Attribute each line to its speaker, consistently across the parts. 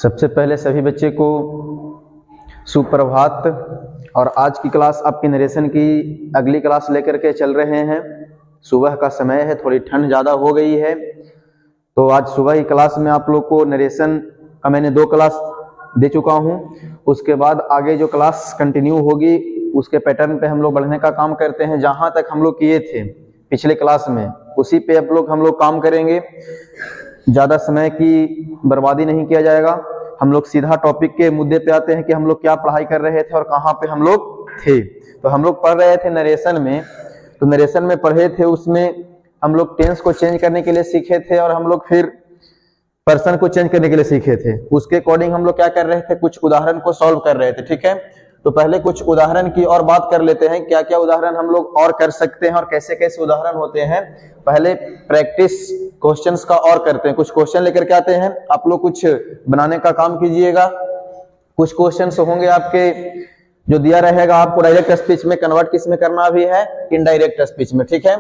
Speaker 1: सबसे पहले सभी बच्चे को सुप्रभात। और आज की क्लास आपकी नरेशन की अगली क्लास लेकर के चल रहे हैं। सुबह का समय है, थोड़ी ठंड ज़्यादा हो गई है, तो आज सुबह ही क्लास में आप लोग को नरेशन का मैंने 2 क्लास दे चुका हूं। उसके बाद आगे जो क्लास कंटिन्यू होगी उसके पैटर्न पे हम लोग बढ़ने का काम करते हैं। जहां तक हम लोग किए थे पिछले क्लास में उसी पे हम लोग काम करेंगे। ज़्यादा समय की बर्बादी नहीं किया जाएगा। हम लोग सीधा टॉपिक के मुद्दे पे आते हैं कि हम लोग क्या पढ़ाई कर रहे थे और कहाँ पे हम लोग थे। तो हम लोग पढ़ रहे थे नरेशन में, तो नरेशन में पढ़े थे, उसमें हम लोग टेंस को चेंज करने के लिए सीखे थे और हम लोग फिर पर्सन को चेंज करने के लिए सीखे थे। उसके अकॉर्डिंग हम लोग क्या कर रहे थे, कुछ उदाहरण को सॉल्व कर रहे थे। ठीक है, तो पहले कुछ उदाहरण की और बात कर लेते हैं, क्या क्या उदाहरण हम लोग और कर सकते हैं और कैसे कैसे उदाहरण होते हैं। पहले प्रैक्टिस क्वेश्चंस का और करते हैं। कुछ क्वेश्चन लेकर के आते हैं, आप लोग कुछ बनाने का काम कीजिएगा। कुछ क्वेश्चंस होंगे आपके जो दिया रहेगा, आपको डायरेक्ट स्पीच में कन्वर्ट किस में करना भी है, इनडायरेक्ट स्पीच में। ठीक है,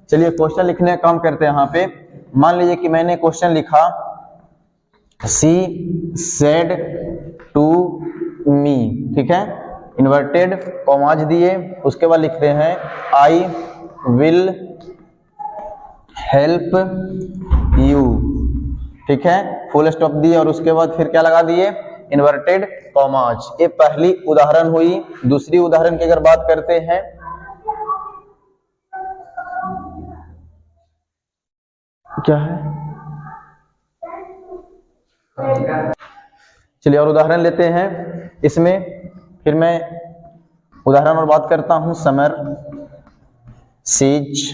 Speaker 1: चलिए क्वेश्चन लिखने का काम करते हैं। यहाँ पे मान लीजिए कि मैंने क्वेश्चन लिखा सी सेड टू मी। ठीक है, इन्वर्टेड कॉमाज दिए, उसके बाद लिखते हैं आई विल हेल्प यू। ठीक है, फुल स्टॉप दिए और उसके बाद फिर क्या लगा दिए, इन्वर्टेड कॉमाज। ये पहली उदाहरण हुई। दूसरी उदाहरण की अगर बात करते हैं, क्या है, चलिए और उदाहरण लेते हैं। इसमें फिर मैं उदाहरण और बात करता हूं। Samar says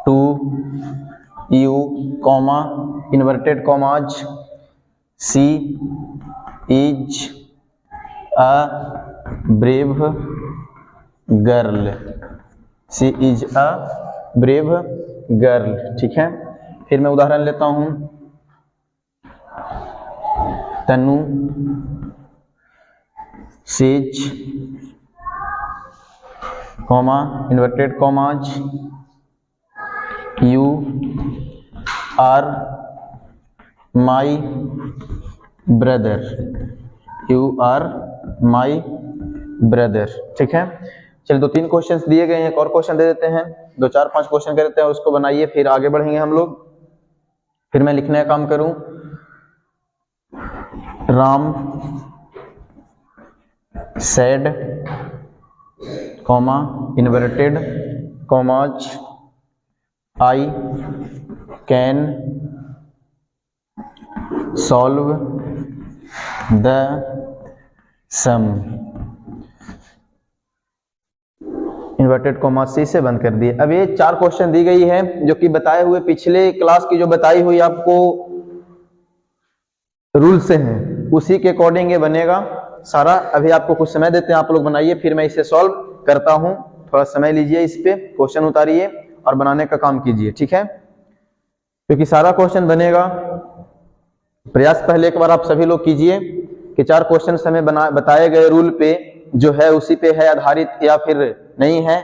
Speaker 1: to you comma inverted commas she is a brave girl. She is a brave girl. ठीक है, फिर मैं उदाहरण लेता हूं। Tanu says comma inverted commas you are my brother. You are my brother. ठीक है, चलिए 2-3 क्वेश्चंस दिए गए हैं, एक और क्वेश्चन दे देते हैं। 2-4-5 क्वेश्चन करते हैं और उसको बनाइए, फिर आगे बढ़ेंगे हम लोग। फिर मैं लिखने का काम करूं। Ram said comma inverted commas I can solve the sum. Inverted comma सी से बंद कर दिए। अब ये 4 क्वेश्चन दी गई है जो कि बताए हुए पिछले क्लास की जो बताई हुई आपको रूल से हैं, उसी के अकॉर्डिंग ये बनेगा सारा। अभी आपको कुछ समय देते हैं, आप लोग बनाइए, फिर मैं इसे सॉल्व करता हूं। थोड़ा समय लीजिए, इस पे क्वेश्चन उतारिए और बनाने का काम कीजिए। ठीक है, क्योंकि सारा क्वेश्चन बनेगा। प्रयास पहले एक बार आप सभी लोग कीजिए कि 4 क्वेश्चन हमें बताए गए रूल पे जो है उसी पे है आधारित या फिर नहीं है,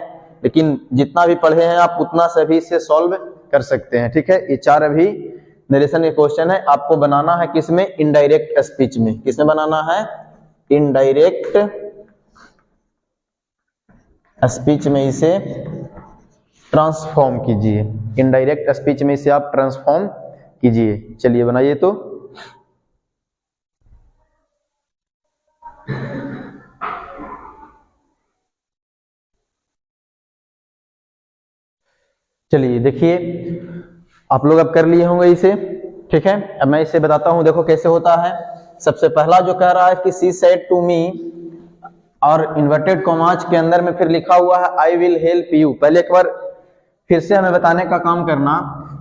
Speaker 1: लेकिन जितना भी पढ़े हैं आप उतना सभी से सॉल्व कर सकते हैं। ठीक है, ये 4 अभी नरेशन के क्वेश्चन है। आपको बनाना है किसमें, इनडायरेक्ट स्पीच में। किसमें बनाना है, इनडायरेक्ट स्पीच में इसे ट्रांसफॉर्म कीजिए। इनडायरेक्ट स्पीच में इसे आप ट्रांसफॉर्म कीजिए। चलिए बनाइए। तो चलिए देखिए, आप लोग अब कर लिए होंगे इसे। ठीक है, अब मैं इसे बताता हूं, देखो कैसे होता है। सबसे पहला जो कह रहा है कि सी सेड टू मी और इन्वर्टेड कॉमाज के अंदर में फिर लिखा हुआ है आई विल हेल्प यू। पहले एक बार फिर से हमें बताने का काम करना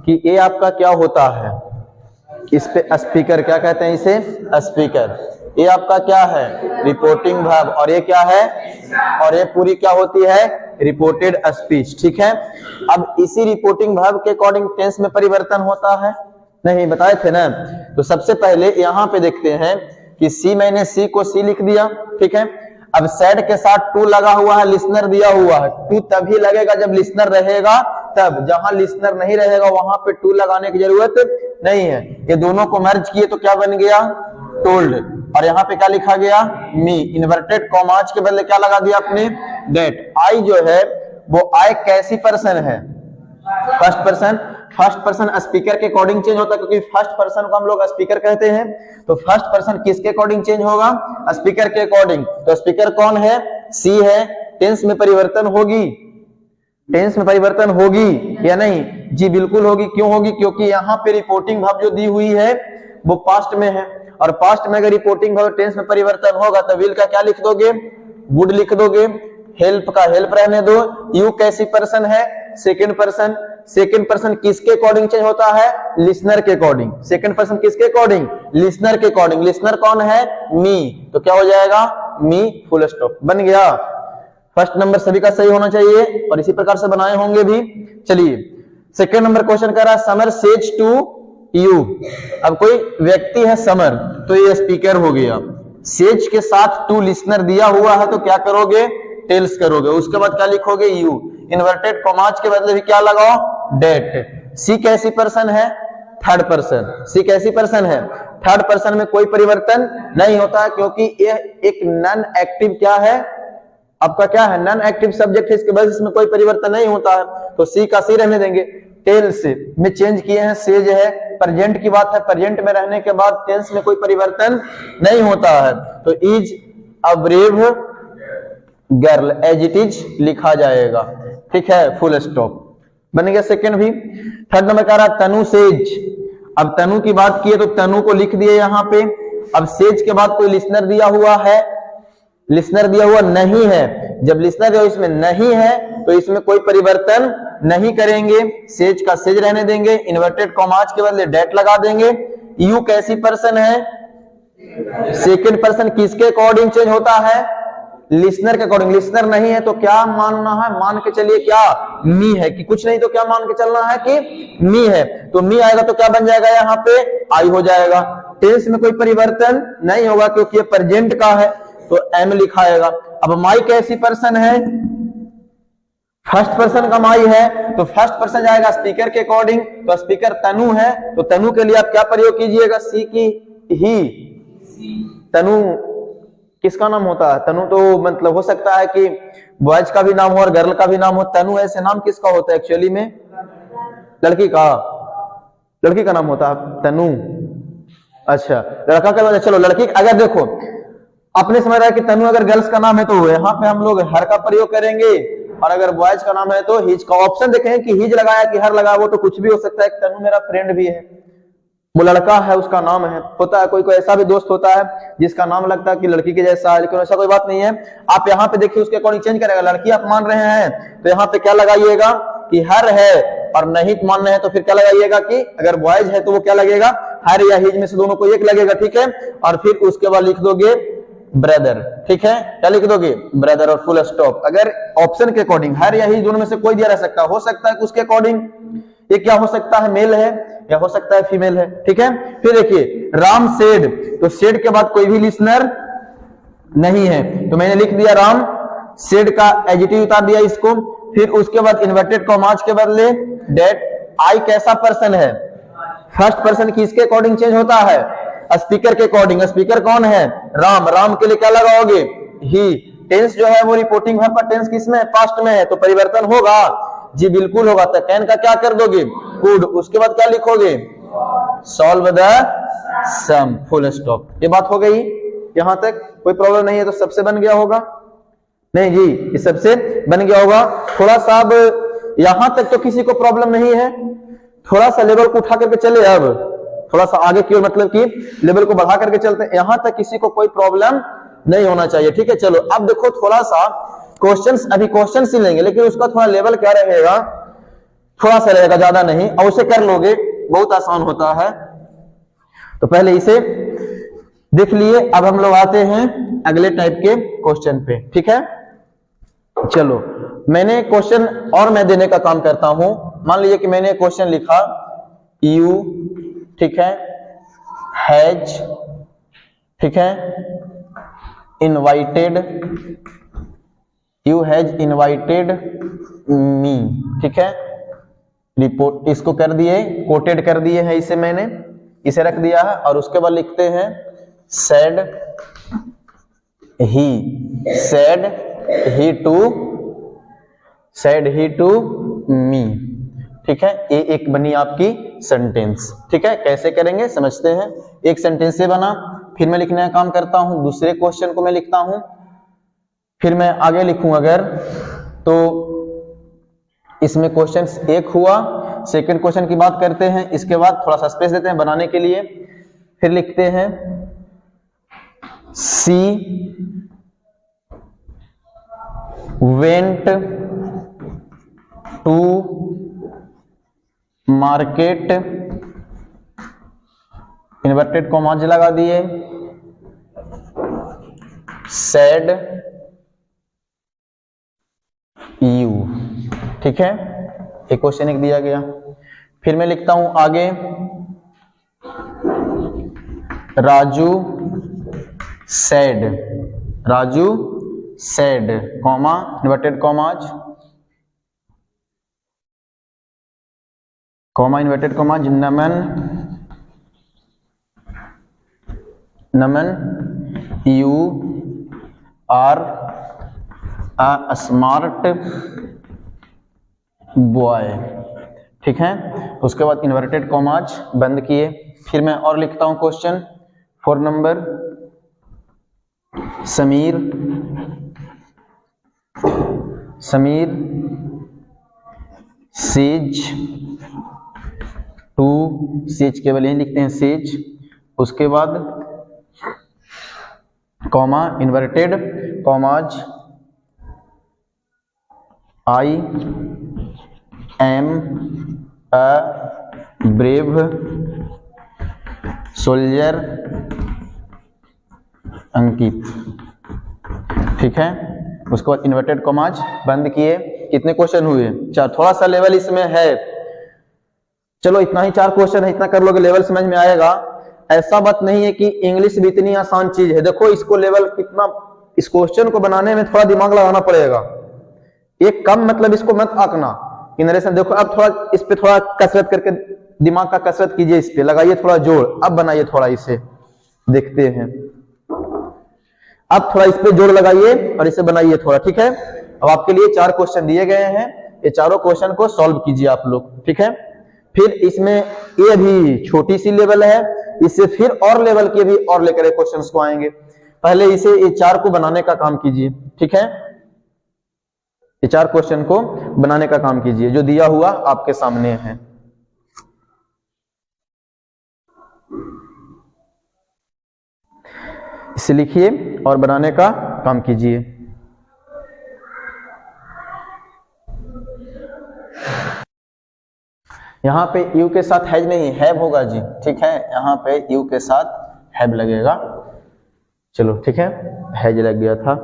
Speaker 1: कि ये आपका क्या होता है। इस पे स्पीकर क्या कहते हैं, इसे स्पीकर। ये आपका क्या है, रिपोर्टिंग वर्ब, और ये क्या है, और ये पूरी क्या होती है, रिपोर्टेड स्पीच। ठीक है, अब इसी रिपोर्टिंग वर्ब के अकॉर्डिंग टेंस में परिवर्तन होता है, नहीं बताए थे ना। तो सबसे पहले यहाँ पे देखते हैं कि सी, मैंने सी को सी लिख दिया। ठीक है, अब सेड के साथ टू लगा हुआ है, लिसनर दिया हुआ है। टू तभी लगेगा जब लिसनर रहेगा तब, जहां लिसनर नहीं रहेगा वहां पे टू लगाने की जरूरत नहीं है। ये दोनों को मर्ज किए तो क्या बन गया, टोल्ड, और यहाँ पे क्या लिखा गया, मी, इन्वर्टेड कॉमाज के बदले क्या लगा दिया आपने, डेट। आई जो है वो आई कैसी पर्सन है, first person. First person speaker के अकॉर्डिंग चेंज होता है, क्योंकि फर्स्ट पर्सन को हम लोग स्पीकर कहते हैं। तो फर्स्ट पर्सन किसके अकॉर्डिंग चेंज होगा, स्पीकर के अकॉर्डिंग। तो स्पीकर कौन है, सी है। टेंस में परिवर्तन होगी, टेंस में परिवर्तन होगी या नहीं, जी बिल्कुल होगी। क्यों होगी, क्योंकि यहाँ पे रिपोर्टिंग वर्ब जो दी हुई है वो पास्ट में है, और पास्ट में अगर रिपोर्टिंग वर्ब टेंस में परिवर्तन होगा तो विल का क्या लिख दोगे, वुड लिख दोगे, हेल्प का हेल्प रहने दो। यू कैसी पर्सन है, सेकंड पर्सन। सेकंड पर्सन किसके अकॉर्डिंग चेंज होता है, लिसनर के अकॉर्डिंग। सेकंड पर्सन किसके अकॉर्डिंग, लिसनर के अकॉर्डिंग। लिसनर कौन है, मी, तो क्या हो जाएगा, मी, फुल स्टॉप, बन गया। फर्स्ट नंबर सभी का सही होना चाहिए, और इसी प्रकार से बनाए होंगे भी। चलिए सेकंड नंबर क्वेश्चन कह रहा है, समर सेज टू यू। अब कोई व्यक्ति है समर, तो ये स्पीकर हो गया। सेज के साथ टू लिसनर दिया हुआ है, तो क्या करोगे, टेल्स करोगे। उसके बाद क्या लिखोगे, यू। इन्वर्टेड कॉमाज के बदले भी क्या लगाओ, डेट। सी कैसी पर्सन है, थर्ड पर्सन। सी कैसी पर्सन है, थर्ड पर्सन में कोई परिवर्तन नहीं होता है, क्योंकि यह एक नॉन एक्टिव क्या है, आपका क्या है, नॉन एक्टिव सब्जेक्ट है, इसके वजह से इसमें कोई परिवर्तन नहीं होता है, तो सी का सी रहने देंगे। टेल्स में चेंज किए हैं, सेज है, प्रेजेंट की बात है, प्रेजेंट में रहने के बाद टेंस में कोई परिवर्तन नहीं होता है, तो is a brave girl, as it is लिखा जाएगा, ठीक है, फुल स्टॉप, बन गया सेकंड भी। थर्ड नंबर कह रहा तनु सेज। अब तनु की बात की है तो तनु को लिख दिए यहाँ पे। अब सेज के बाद कोई लिसनर दिया हुआ है, लिसनर दिया हुआ नहीं है। जब लिसनर जो इसमें नहीं है तो इसमें कोई परिवर्तन नहीं करेंगे, सेज का सेज रहने देंगे, इन्वर्टेड कॉमाज के बदले डेट लगा देंगे। यू कैसी पर्सन है, सेकंड पर्सन किसके अकॉर्डिंग चेंज होता है, लिसनर के अकॉर्डिंग। लिसनर नहीं है तो क्या मानना है, मान के चलिए क्या, मी है, कि कुछ नहीं तो क्या मान के चलना है कि मी है। तो मी आएगा तो क्या बन जाएगा, यहाँ पे आई हो जाएगा। टेंस में कोई परिवर्तन नहीं होगा क्योंकि ये प्रेजेंट का है, तो एम लिखाएगा। अब माई कैसी पर्सन है, फर्स्ट पर्सन का माई है, तो फर्स्ट पर्सन जाएगा स्पीकर के अकॉर्डिंग, तो स्पीकर तनु है, तो तनु के लिए आप क्या प्रयोग कीजिएगा, सी की ही। तनु किसका नाम होता है, तनु तो मतलब हो सकता है कि बॉयज का भी नाम हो और गर्ल का भी नाम हो। तनु ऐसे नाम किसका होता है एक्चुअली में, लड़की का, लड़की का नाम होता है तनु। अच्छा लड़का का, चलो लड़की। अगर देखो अपने समझ रहा है कि तनु अगर गर्ल्स का नाम है तो यहाँ पे हम लोग हर का प्रयोग करेंगे, और अगर बॉयज का नाम है तो हिज का। ऑप्शन देखें कि हिज लगाया कि हर लगा, वो तो कुछ भी हो सकता है। तनु मेरा फ्रेंड भी है, वो लड़का है, उसका नाम है। होता है कोई कोई ऐसा भी दोस्त होता है जिसका नाम लगता है कि लड़की के जैसा है, लेकिन ऐसा कोई बात नहीं है। आप यहाँ पे देखिए उसके अकॉर्डिंग चेंज करेगा। लड़की आप मान रहे हैं तो यहाँ पे क्या लगाइएगा कि हर है, और नहीं मान रहे हैं तो फिर क्या लगाइएगा कि अगर बॉयज है तो वो क्या लगेगा, हर या हिज में से दोनों को एक लगेगा, ठीक है। और फिर उसके बाद लिख दोगे ब्रदर, ठीक है, क्या लिख दोगे, ब्रदर, और फुल स्टॉप। अगर ऑप्शन के अकॉर्डिंग हर या हिज दोनों में से कोई दिया रह सकता है, हो सकता है कि उसके अकॉर्डिंग ये क्या हो सकता है, मेल है या हो सकता है फीमेल है, ठीक है। फिर देखिए राम सेड, तो सेड के बाद कोई भी लिसनर नहीं है, तो मैंने लिख दिया राम सेड का एडजेक्टिव उतार दिया इसको। फिर उसके बाद इन्वर्टेड कॉमाज के बदले डेट। आई कैसा पर्सन है, फर्स्ट पर्सन किसके अकॉर्डिंग चेंज होता है, स्पीकर के अकॉर्डिंग। स्पीकर कौन है, राम। राम के लिए क्या लगाओगे, ही। टेंस जो है वो रिपोर्टिंग वर्ब का टेंस किसमें, पास्ट में है, तो परिवर्तन होगा, जी बिल्कुल होगा। तो कैन का क्या कर दोगे, कुड। उसके बाद क्या लिखोगे, solve the sum, full stop. ये बात हो गई, यहां तक कोई प्रॉब्लम नहीं है, तो सबसे बन गया होगा, नहीं जी ये सबसे बन गया होगा। थोड़ा सा अब यहां तक तो किसी को प्रॉब्लम नहीं है, थोड़ा सा लेवल को उठा करके चले, अब थोड़ा सा आगे की ओर, मतलब कि लेवल को बढ़ा करके चलते हैं। यहां तक किसी को कोई प्रॉब्लम नहीं होना चाहिए, ठीक है। चलो अब देखो थोड़ा सा क्वेश्चंस, अभी क्वेश्चंस ही लेंगे, लेकिन उसका थोड़ा लेवल क्या रहेगा, थोड़ा सा रहेगा, ज्यादा नहीं, और उसे कर लोगे, बहुत आसान होता है। तो पहले इसे देख लिए, अब हम लोग आते हैं अगले टाइप के क्वेश्चन पे, ठीक है। चलो मैंने क्वेश्चन और मैं देने का काम करता हूं। मान लीजिए कि मैंने क्वेश्चन लिखा, यू, ठीक है, हैज, ठीक है, invited, you has invited me, ठीक है। रिपोर्ट इसको कर दिए, कोटेड कर दिए हैं, इसे मैंने इसे रख दिया है, और उसके बाद लिखते हैं said he to me। ठीक है, ये एक बनी आपकी सेंटेंस। ठीक है, कैसे करेंगे समझते हैं। एक सेंटेंस से बना, फिर मैं लिखने का काम करता हूं, दूसरे क्वेश्चन को मैं लिखता हूं, फिर मैं आगे लिखूं अगर तो इसमें क्वेश्चन एक हुआ। सेकंड क्वेश्चन की बात करते हैं, इसके बाद थोड़ा सा स्पेस देते हैं बनाने के लिए, फिर लिखते हैं she went to market, inverted commas लगा दिए, सेड यू। ठीक है, एक क्वेश्चन एक दिया गया। फिर मैं लिखता हूं आगे Raju said comma inverted commas, Naman you are a smart boy. ठीक है, उसके बाद इन्वर्टेड कॉमाज बंद किए। फिर मैं और लिखता हूं question 4 number, Sameer says to, says केवल यही लिखते हैं सेज, उसके बाद comma inverted commas, I am a brave soldier Ankit. ठीक है, उसके बाद इन्वर्टेड कॉमाज बंद किए। कितने क्वेश्चन हुए? 4। थोड़ा सा लेवल इसमें है, चलो इतना ही 4 क्वेश्चन है, इतना कर लोगे लेवल समझ में आएगा। ऐसा बात नहीं है कि इंग्लिश भी इतनी आसान चीज है। देखो इसको लेवल कितना, इस क्वेश्चन को बनाने में थोड़ा दिमाग लगाना पड़ेगा। एक कम मतलब इसको मत आंकना कि नरेशन। देखो अब थोड़ा इस पे थोड़ा कसरत करके, दिमाग का कसरत कीजिए, इस पे लगाइए थोड़ा जोर, अब बनाइए थोड़ा, इसे देखते हैं। अब थोड़ा इस पे जोर लगाइए और इसे बनाइए थोड़ा। ठीक है, अब आपके लिए 4 क्वेश्चन दिए गए हैं, ये चारों क्वेश्चन को सॉल्व कीजिए आप लोग। ठीक है, फिर इसमें ये भी छोटी सी लेवल है, इससे फिर और लेवल के भी और लेकर क्वेश्चंस को आएंगे। पहले इसे ये 4 को बनाने का काम कीजिए। ठीक है, ये 4 क्वेश्चन को बनाने का काम कीजिए जो दिया हुआ आपके सामने है। इसे लिखिए और बनाने का काम कीजिए। यहां पे यू के साथ हैज नहीं, हैव होगा जी। ठीक है, यहां पे यू के साथ हैव लगेगा। चलो ठीक है, हैज लग गया था।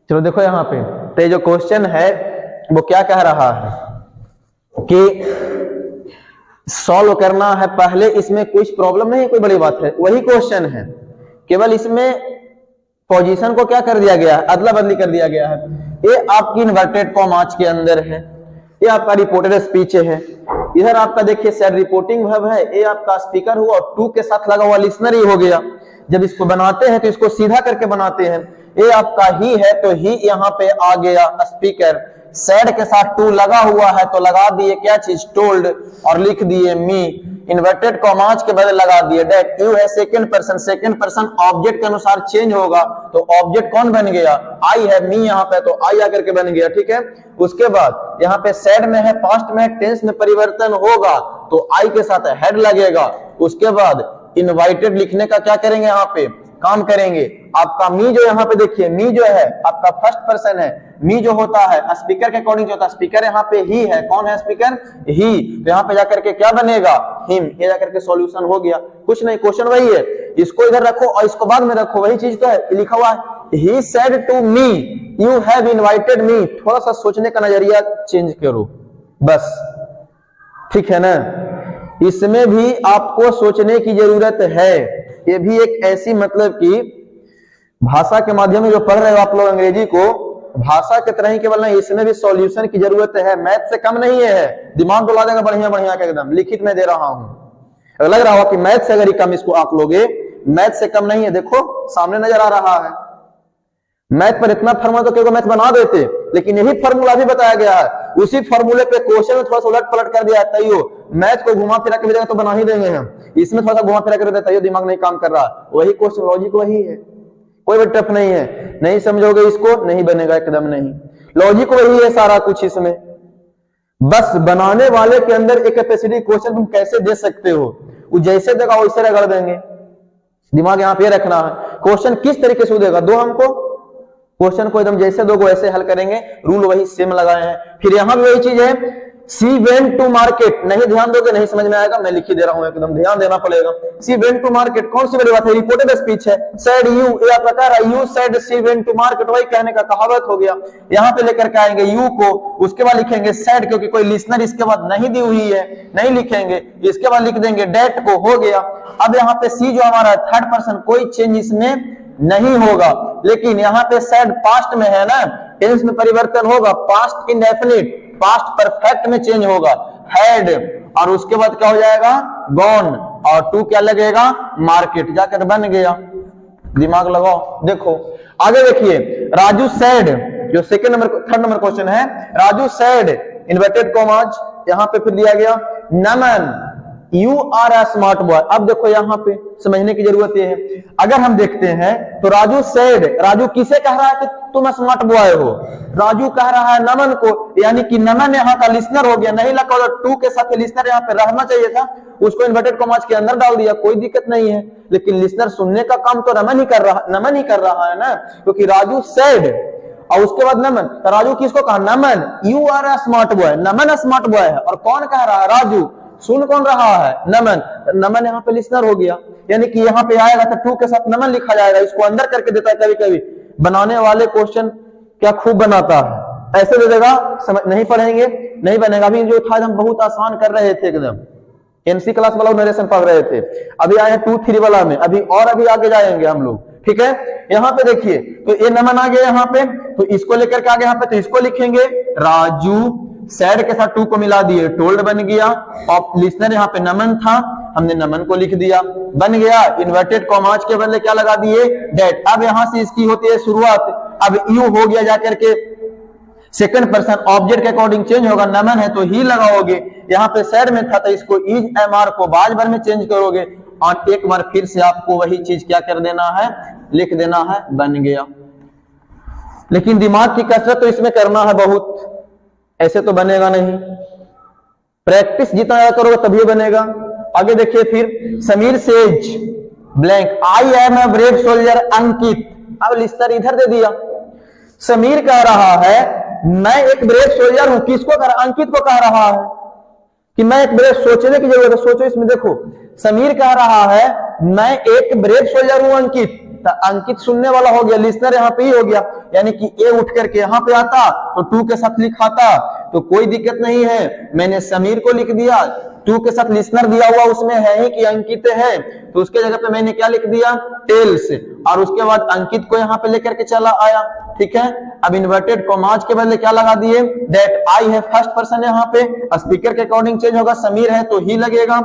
Speaker 1: चलो देखो यहां पे तो जो क्वेश्चन है वो क्या कह रहा है कि सॉल्व करना है। पहले इसमें कुछ प्रॉब्लम नहीं, कोई बड़ी बात है, वही क्वेश्चन है, केवल इसमें पोजीशन को क्या कर दिया गया है, अदला बदली कर दिया गया है। ये आपकी इन्वर्टेड कॉमाज के अंदर है, ये आपका रिपोर्टेड स्पीच है। इधर आपका देखिए सेड रिपोर्टिंग वर्ब है, ये आपका स्पीकर हुआ और टू के साथ लगा हुआ लिसनर ही हो गया। जब इसको बनाते हैं तो इसको सीधा करके बनाते हैं। ये आपका ही है तो ही यहाँ पे आ गया स्पीकर। सेड के साथ टू लगा हुआ है तो लगा दिए क्या चीज, टोल्ड, और लिख दिए मी। इन्वर्टेड कॉमाज के बदले लगा दिए डेट। यू है second person, second person object के अनुसार चेंज होगा तो ऑब्जेक्ट कौन बन गया, आई है। मी यहाँ पे तो आई आकर के बन गया। ठीक है, उसके बाद यहाँ पे सेड में है, पास्ट में, टेंस में परिवर्तन होगा तो आई के साथ हेड लगेगा। उसके बाद इनवाइटेड लिखने का क्या करेंगे, यहाँ पे काम करेंगे। आपका मी जो यहाँ पे देखिए, मी जो है आपका फर्स्ट पर्सन है। मी जो होता है स्पीकर के अकॉर्डिंग जो होता है, स्पीकर यहाँ पे ही है। कौन है स्पीकर, ही। तो यहाँ पे जाकर के क्या बनेगा, हिम। ये जाकर के सॉल्यूशन हो गया, कुछ नहीं, क्वेश्चन वही है। इसको इधर रखो और इसको बाद में रखो, वही चीज तो है, लिखा हुआ है he said to me you have invited me. थोड़ा सा सोचने का नजरिया चेंज करो बस, ठीक है ना। इसमें भी आपको सोचने की जरूरत है। ये भी एक ऐसी मतलब कि भाषा के माध्यम में जो पढ़ रहे हो आप लोग अंग्रेजी को, भाषा की तरह ही केवल नहीं, इसमें भी सॉल्यूशन की जरूरत है, मैथ से कम नहीं है, दिमाग डुला देगा बढ़िया बढ़िया के एकदम। लिखित में दे रहा हूं, अगर लग रहा हो कि मैथ से अगर ही कम इसको आंक लोगे, मैथ से कम नहीं है। देखो सामने नजर आ रहा है, मैथ पर इतना फॉर्मूला तो क्योंकि मैथ बना देते, लेकिन यही फॉर्मूला भी बताया गया है, उसी फॉर्मूले पे क्वेश्चन में थोड़ा सा उलट पलट कर दिया है। तैयो मैथ को घुमा फिरा के भेजेगा तो बना ही देंगे हम, इसमें थोड़ा सा घुमा फिरा कर देता है, दिमाग नहीं काम कर रहा, वही क्वेश्चन लॉजिक वही है, कोई भी टफ नहीं है। नहीं समझोगे इसको नहीं बनेगा, एकदम नहीं, लॉजिक वही है सारा कुछ इसमें। बस बनाने वाले के अंदर एक कैपेसिटी क्वेश्चन तुम कैसे दे सकते हो, वो जैसे देगा वैसे रगड़ देंगे। दिमाग यहां पे रखना है, क्वेश्चन किस तरीके से देगा दो हमको, क्वेश्चन को एकदम जैसे दो को ऐसे हल करेंगे, रूल वही सेम लगाए हैं। फिर यहां भी वही चीज है, सी वेंट टू मार्केट, नहीं ध्यान दोगे नहीं समझ में आएगा, मैं लिख ही दे रहा हूं, एकदम ध्यान देना पड़ेगा। सी वेंट टू मार्केट कौन सी बड़ी बात है, रिपोर्टेड स्पीच है। सेड यू, ये आपका कह रहा है you said she went to market, वही कहने का कहावत हो गया। यहां पे लेकर के आएंगे यू को, उसके बाद लिखेंगे सेड, क्योंकि कोई लिसनर इसके बाद नहीं दी हुई है, नहीं लिखेंगे, इसके बाद लिख देंगे डेट को, हो गया। अब यहाँ पे सी जो हमारा थर्ड पर्सन, कोई चेंज इसमें नहीं होगा, लेकिन यहाँ पे सेड पास्ट में है ना, टेंस में परिवर्तन होगा, पास्ट इंडेफिनिट, पास्ट परफेक्ट में चेंज होगा, हैड, और उसके बाद क्या हो जाएगा गॉन, और टू क्या लगेगा मार्केट, जाकर बन गया। दिमाग लगाओ, देखो आगे देखिए, राजू सेड, जो second number third number question है, राजू सेड इन्वर्टेड कॉमाज, यहां पे फिर दिया गया Naman you are a smart boy. अब देखो यहां पे समझने की जरूरत यह है, अगर हम देखते हैं तो राजू सेड, राजू किसे कह रहा है कि तुम स्मार्ट बॉय हो, राजू कह रहा है नमन को, यानी कि नमन यहाँ का लिसनर हो गया, नहीं लगा टू के साथ लिसनर यहाँ पे रहना चाहिए था, उसको इन्वर्टेड कॉमास के अंदर डाल दिया, कोई दिक्कत नहीं है, लेकिन लिसनर सुनने का काम तो नमन ही कर रहा है ना, क्योंकि राजू सेड और उसके बाद नमन, तो राजू किसको कहा Naman, you are a smart boy, Naman smart boy है, और कौन कह रहा है राजू, सुन कौन रहा है नमन, नमन यहाँ पे लिसनर हो गया, यानी कि यहाँ पे आएगा तो टू के साथ नमन लिखा जाएगा, इसको अंदर करके देता है कभी कभी, बनाने वाले क्वेश्चन क्या खूब बनाता है, ऐसे दे देगा, समझ नहीं पढ़ेंगे नहीं बनेगा। अभी जो था हम बहुत आसान कर रहे थे, एकदम एनसी क्लास वाला नरेशन पढ़ रहे थे, अभी आए 2-3 वाला में, अभी और अभी आगे जाएंगे हम लोग, ठीक है। यहाँ पे देखिए तो ये नमन आ गया यहाँ पे, तो इसको लेकर के आगे यहाँ पे तो इसको लिखेंगे राजू, सैड के साथ टू को मिला दिए टोल्ड बन गया, और लिसनर यहाँ पे नमन था, हमने नमन को लिख दिया, बन गया। इन्वर्टेड कॉमास के बदले क्या लगा दिए डेट। अब यहां से इसकी होती है शुरुआत, अब यू हो गया जाकर के सेकंड पर्सन ऑब्जेक्ट के अकॉर्डिंग चेंज होगा, नमन है तो ही लगाओगे, यहाँ पे सैड में था तो इसको इज एम आर को बाज भर में चेंज करोगे, और एक बार फिर से आपको वही चीज क्या कर देना है, लिख देना है, बन गया। लेकिन दिमाग की कसरत तो इसमें करना है बहुत, ऐसे तो बनेगा नहीं, प्रैक्टिस जितना ज्यादा करोगे तभी बनेगा। आगे देखिए फिर, Sameer says blank I am a brave soldier Ankit, अब लिस्टर इधर दे दिया, समीर कह रहा है मैं एक ब्रेव सोल्जर हूं, किसको कह रहा, अंकित को कह रहा है कि मैं एक ब्रेव, सोचने की जरूरत है, सोचो इसमें, देखो समीर कह रहा है मैं एक ब्रेव सोल्जर हूं अंकित, तो अंकित सुनने वाला हो गया, लिसनर यहाँ पे ही हो गया, यानी कि ए उठ करके यहाँ पे आता तो टू के साथ लिखाता तो कोई दिक्कत नहीं है, मैंने समीर को लिख दिया, टू के साथ लिसनर दिया हुआ उसमें है ही कि अंकित है, तो उसके जगह पे मैंने क्या लिख दिया टेल्स, और उसके बाद अंकित को यहाँ पे लेकर के चला आया, ठीक है। अब इन्वर्टेड कॉमास के बदले क्या लगा दिए दैट, आई है फर्स्ट पर्सन, यहाँ पे स्पीकर के अकॉर्डिंग चेंज होगा, समीर है तो ही लगेगा,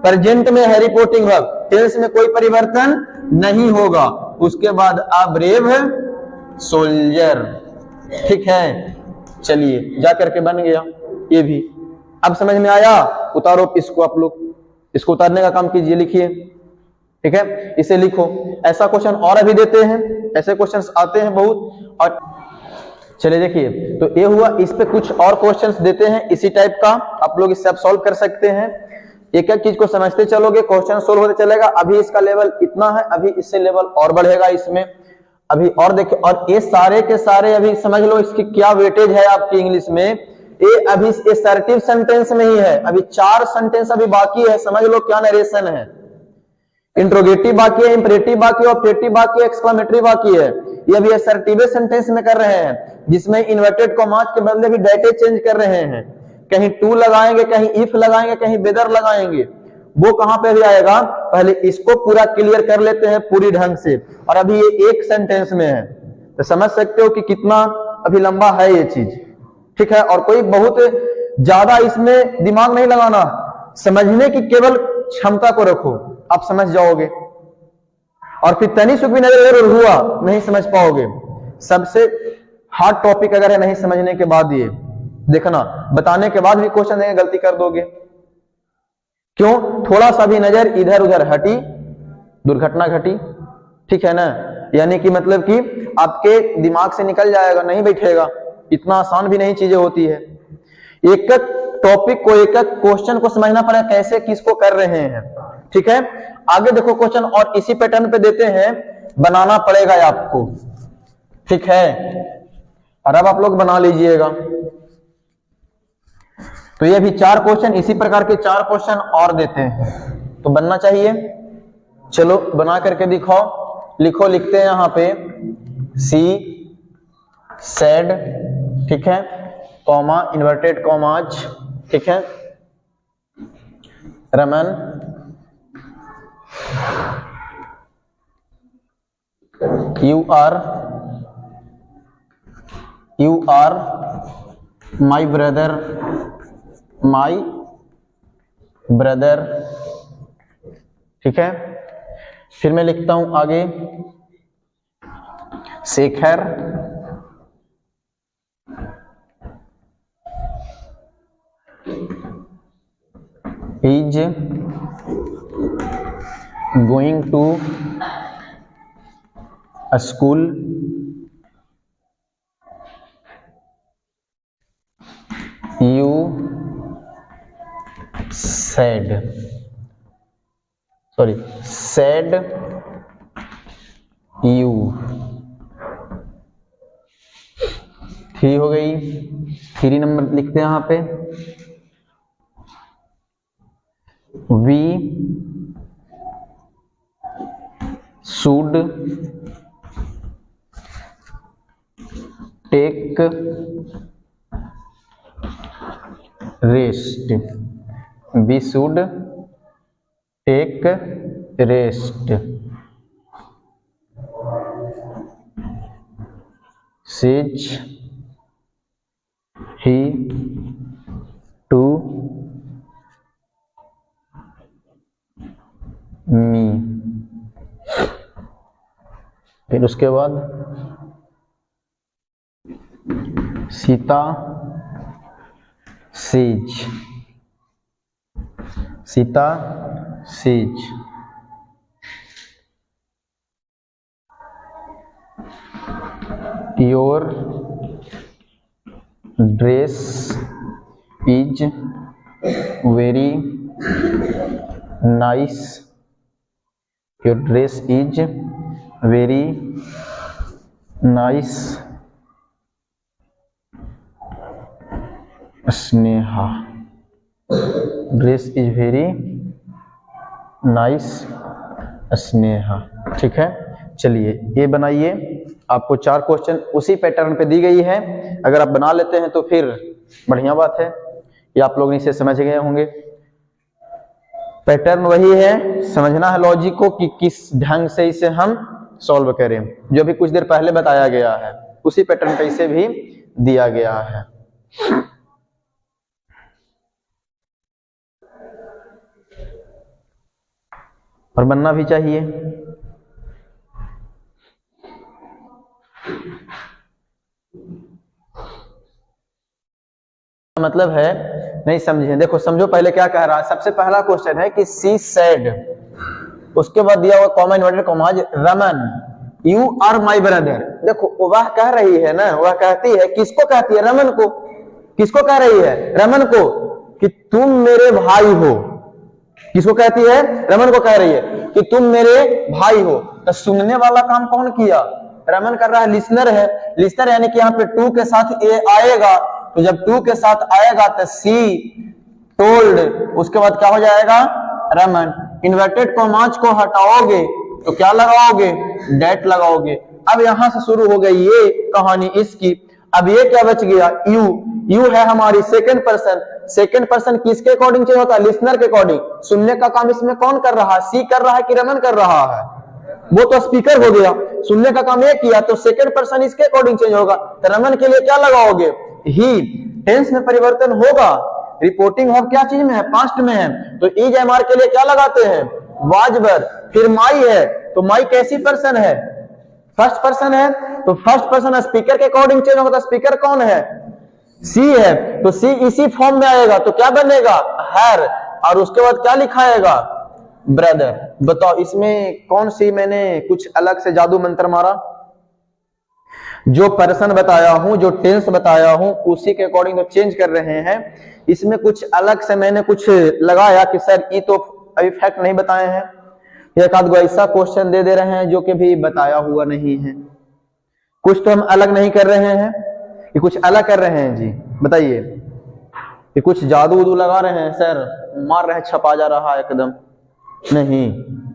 Speaker 1: प्रेजेंट में है रिपोर्टिंग वर्ब, टेंस में कोई परिवर्तन नहीं होगा, उसके बाद अ ब्रेव सोल्जर, ठीक है। चलिए जा करके बन गया ये भी, अब समझ में आया, उतारो इसको, आप लोग इसको उतारने का काम कीजिए, लिखिए, ठीक है, इसे लिखो। ऐसा क्वेश्चन और अभी देते हैं, ऐसे क्वेश्चंस आते हैं बहुत। और चलिए देखिए, तो ये हुआ, इस पे कुछ और क्वेश्चंस देते हैं इसी टाइप का, आप लोग इससे सॉल्व कर सकते हैं, एक एक चीज को समझते चलोगे क्वेश्चन सोल्व होते चलेगा। अभी इसका लेवल इतना है, अभी इससे लेवल और बढ़ेगा इसमें, अभी और देखिए, और ये सारे के सारे अभी समझ लो इसकी क्या वेटेज है आपकी इंग्लिश में, ये अभी असर्टिव सेंटेंस में ही है, अभी 4 सेंटेंस अभी बाकी है, समझ लो क्या नरेशन है, इंट्रोगेटिव बाकी है, इंपरेटिव बाकी है, ऑब्जेक्टिव बाकी है, एक्सक्लेमेटरी बाकी है, ये अभी असर्टिव सेंटेंस में कर रहे हैं, जिसमें इन्वर्टेड कॉमास के बदले भी डेटे चेंज कर रहे हैं, कहीं टू लगाएंगे, कहीं इफ लगाएंगे, कहीं वेदर लगाएंगे, वो कहां पे भी आएगा, पहले इसको पूरा क्लियर कर लेते हैं पूरी ढंग से, और अभी ये एक सेंटेंस में है, तो समझ सकते हो कि कितना अभी लंबा है ये चीज, ठीक है। और कोई बहुत ज्यादा इसमें दिमाग नहीं लगाना, समझने की केवल क्षमता को रखो, आप समझ जाओगे। और फिर तनिक भी नजर हुआ नहीं समझ पाओगे। सबसे हार्ड टॉपिक अगर है नहीं समझने के बाद, ये देखना बताने के बाद भी क्वेश्चन देंगे, गलती कर दोगे। क्यों? थोड़ा सा भी नजर इधर उधर हटी, दुर्घटना घटी, ठीक है ना। यानी कि मतलब कि आपके दिमाग से निकल जाएगा, नहीं बैठेगा। इतना आसान भी नहीं चीजें होती है। एक एक टॉपिक को, एक एक क्वेश्चन को समझना पड़ेगा, कैसे किसको कर रहे हैं, ठीक है। आगे देखो क्वेश्चन और इसी पैटर्न पे देते हैं, बनाना पड़ेगा आपको, ठीक है। और अब आप लोग बना लीजिएगा। तो ये भी 4 क्वेश्चन, इसी प्रकार के 4 क्वेश्चन और देते हैं, तो बनना चाहिए। चलो बना करके दिखाओ। लिखो, लिखते हैं यहां पे सी सेड, ठीक है, कॉमा इन्वर्टेड कॉमाज, ठीक है, Raman you are my brother, ठीक है। फिर मैं लिखता हूं आगे, Shekhar is going to a school you said you, three हो गई। 3 नंबर लिखते हैं यहां पे, we should take rest, we should take rest, says he to me। फिर उसके बाद Sita says, your dress is very nice, your dress is very nice Sneha, dress is very nice Sneha, ठीक है। चलिए ये बनाइए। आपको 4 क्वेश्चन उसी पैटर्न पे दी गई है, अगर आप बना लेते हैं तो फिर बढ़िया बात है, ये आप लोग इसे समझ गए होंगे। पैटर्न वही है, समझना है लॉजिक को कि किस ढंग से इसे हम सॉल्व करें। जो भी कुछ देर पहले बताया गया है उसी पैटर्न पे इसे भी दिया गया है। और बनना भी चाहिए। मतलब है नहीं समझे, देखो समझो पहले क्या कह रहा है। सबसे पहला क्वेश्चन है कि सी सेड, उसके बाद दिया हुआ comma inverted commas, Raman you are my brother. देखो वह कह रही है ना, वह कहती है, किसको कहती है? रमन को। किसको कह रही है? रमन को, कि तुम मेरे भाई हो। किसको कहती है? रमन को कह रही है कि तुम मेरे भाई हो। तो सुनने वाला काम कौन किया? रमन कर रहा है, लिसनर है। लिसनर यानी कि यहाँ पे टू के साथ ए आएगा, तो जब टू के साथ आएगा तो सी टोल्ड, उसके बाद क्या हो जाएगा? रमन। इन्वर्टेड कॉमाज को हटाओगे तो क्या लगाओगे? डेट लगाओगे। अब यहां से शुरू हो गई ये कहानी इसकी। अब ये क्या बच गया? यू। यू है हमारी सेकंड पर्सन। सेकंड पर्सन किसके अकॉर्डिंग चाहिए होता है? लिसनर के अकॉर्डिंग। सुनने का काम इसमें कौन कर रहा है? सी कर रहा है कि रमन कर रहा है? वो तो स्पीकर हो गया, सुनने का काम ये किया, तो सेकंड पर्सन इसके अकॉर्डिंग चेंज होगा। तो रमन के लिए क्या लगाओगे? ही। टेंस में परिवर्तन होगा, रिपोर्टिंग वर्ब क्या चीज में है? पास्ट में है, तो इज एमआर के लिए क्या लगाते हैं? Was verb. फिर माई है, तो माई कैसी पर्सन है? फर्स्ट पर्सन है, तो फर्स्ट पर्सन स्पीकर के अकॉर्डिंग चेंज होगा। तो स्पीकर कौन है? सी है, तो सी इसी फॉर्म में आएगा, तो क्या बनेगा? हर। और उसके बाद क्या लिखाएगा? ब्रदर। बताओ इसमें कौन सी मैंने कुछ अलग से जादू मंत्र मारा? जो पर्सन बताया हूं, जो टेंस बताया हूं, उसी के अकॉर्डिंग तो चेंज कर रहे हैं। इसमें कुछ अलग से मैंने कुछ लगाया कि सर ये तो अभी फैक्ट नहीं बताए हैं, एक आध गो ऐसा क्वेश्चन दे रहे हैं जो कि भी बताया हुआ नहीं है। कुछ तो हम अलग नहीं कर रहे हैं, ये कुछ अलग कर रहे हैं जी। बताइए, ये कुछ जादू उदू लगा रहे हैं सर, मार रहे हैं, छपा जा रहा है एकदम? नहीं,